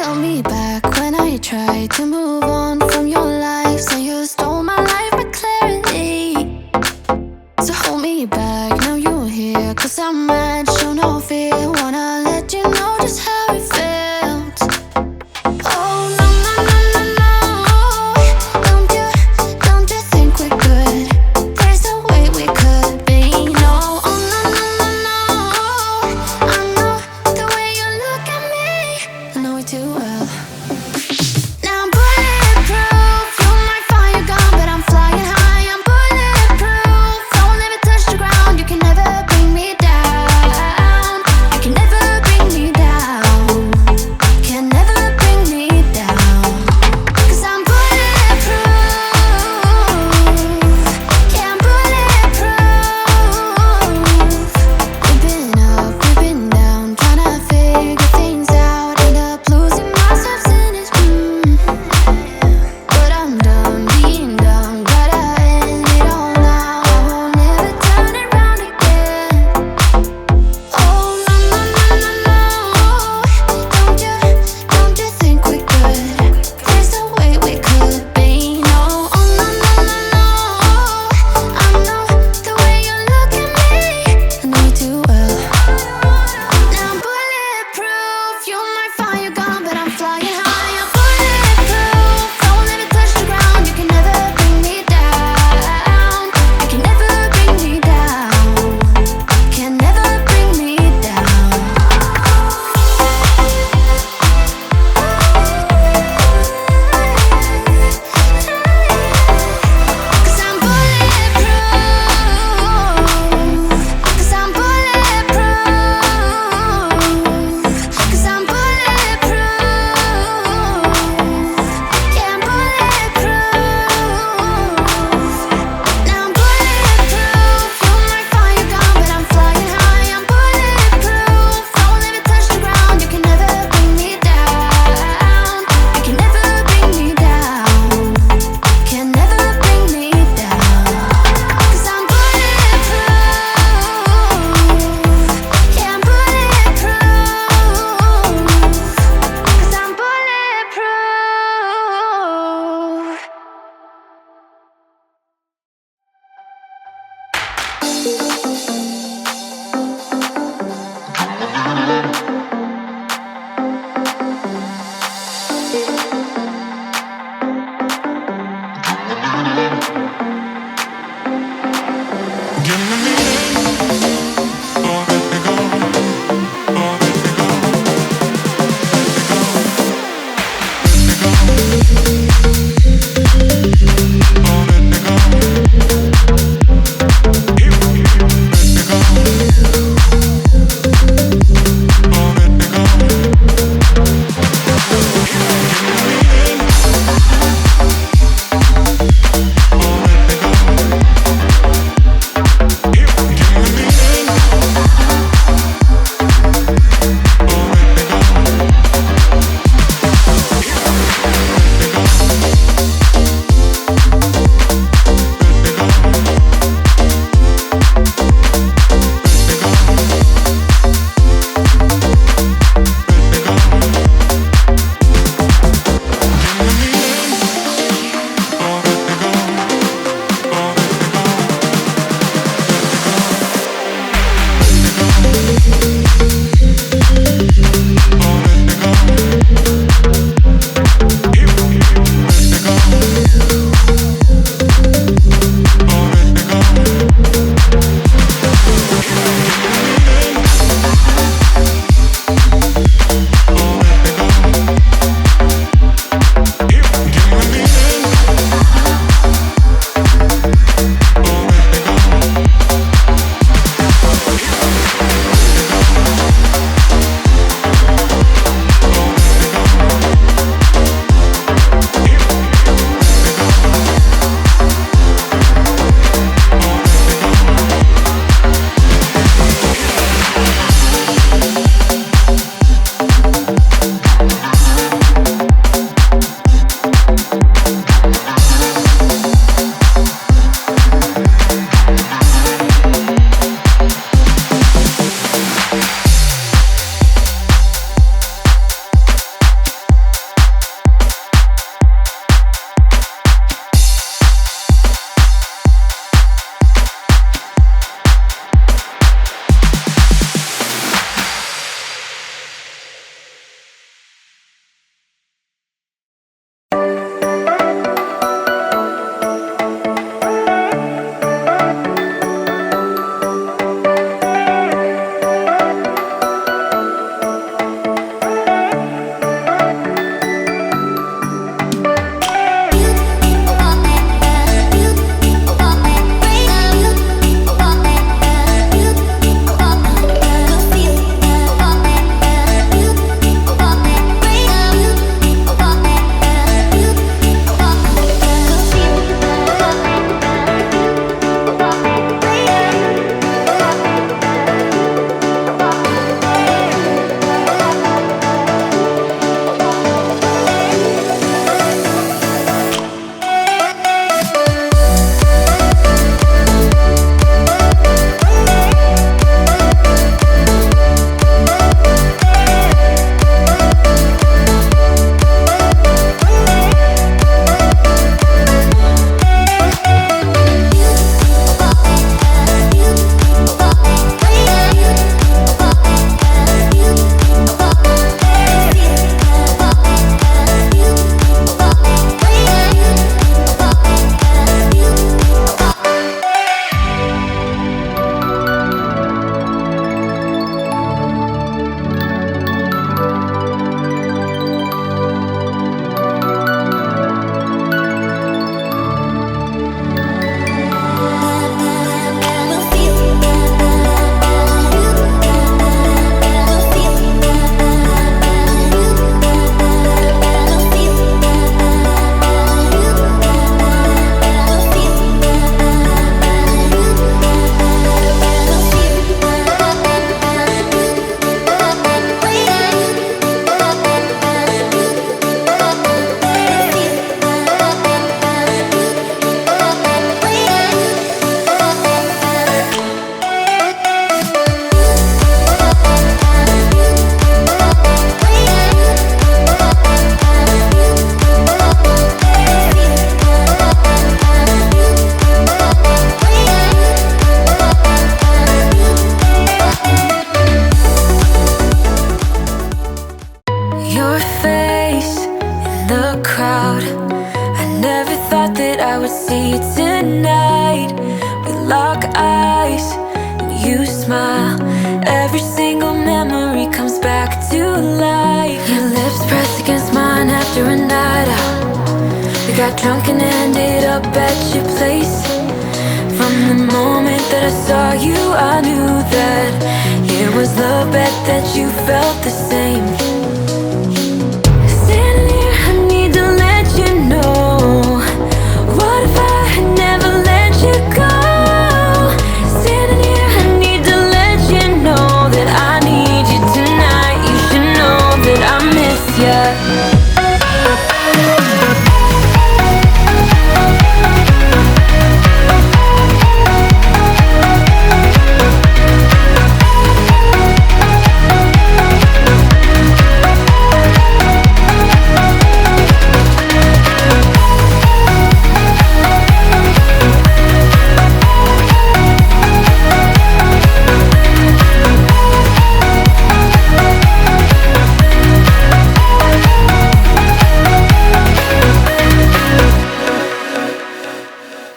held me back when I tried to move on from your life. So you stole my life with clarity. So hold me back, now you're here. Cause I'm mad, show no fear. Wanna let you know just how it felt. Oh no, no, no, no, no. Don't you think we're good? There's no way we could be. No, oh no, no, no, no. I know the way you look at me, I know it too well. Now I'm bulletproof. You're my fire gun, but I'm flying high. I'm bulletproof. Don't let me touch the ground. You can never bring me down. You can never bring me down. Can never bring me down. Cause I'm bulletproof. Yeah, I'm bulletproof. We've been up, we've been down, trying to figure things out. End up losing myself in it. But I'm done being dumb. Gotta end it all now. I won't ever turn it round again. Oh no, no, no, no, no. Don't you think we're good? There's no way we could be. No, oh no, no, no, no. I know the way you look at me, I know it too well. Now I'm bulletproof. You're my fire gun, but I'm flying high. I'm bulletproof. Don't let me touch the ground. You can never bring me down. You can never bring me down. Can never bring me down. Cause I'm bulletproof. Cause I'm bulletproof. Cause I'm bulletproof. Yeah, I'm bulletproof. Now I'm bulletproof. You're my fire gun, but I'm flying high. I'm bulletproof. Don't let me touch the ground. You can never bring me down. You can never bring me down. Can never bring me down. Cause I'm bulletproof. Yeah, I'm bulletproof. Cause I'm bulletproof. face in the crowd. I never thought that I would see you tonight. We lock eyes and you smile. Every single memory comes back to life. Your lips pressed against mine after a night out. We got drunk and ended up at your place. From the moment that I saw you, I knew that it was love, bet that you felt the same. Standing here, I need to let you know, what if I had never let you go? Standing here, I need to let you know that I need you tonight. You should know that I miss you.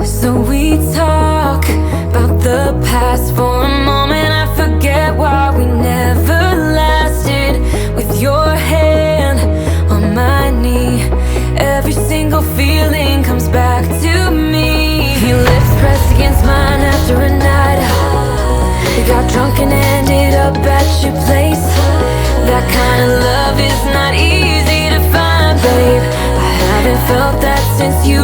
So we talk about the past for a moment. I forget why we never lasted. With your hand on my knee, every single feeling comes back to me. Your lips pressed against mine after a night out. We got drunk and ended up at your place. That kind of love is not easy to find, babe. I haven't felt that since you